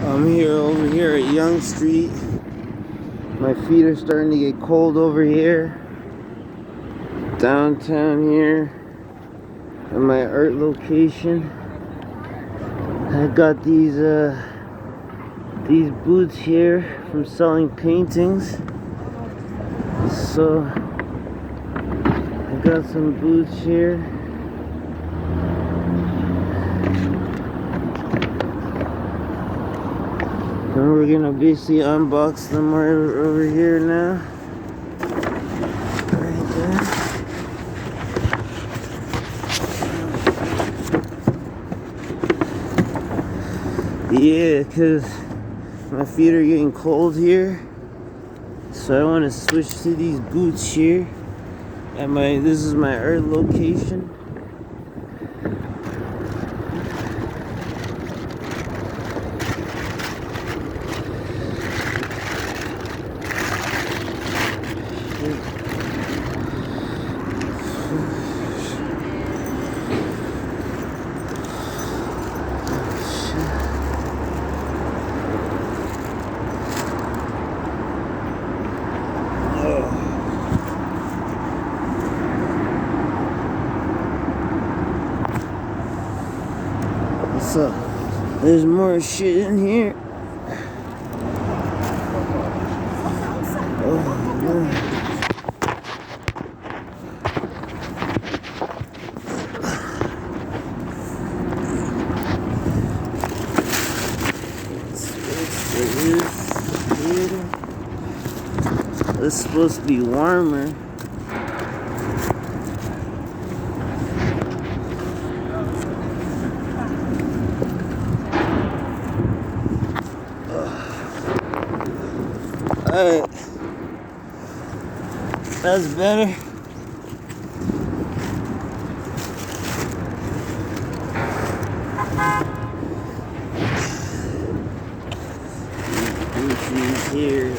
I'm here over here at Young Street. My feet are starting to get cold over here. Downtown here at my art location. I got these boots here from selling paintings. So I got some boots here. And we're gonna basically unbox them right over here now. Right there. Yeah, because my feet are getting cold here. So I want to switch to these boots here. This is my art location. So there's more shit in here. Oh man. It's supposed to be warmer. Alright. That's better. Here.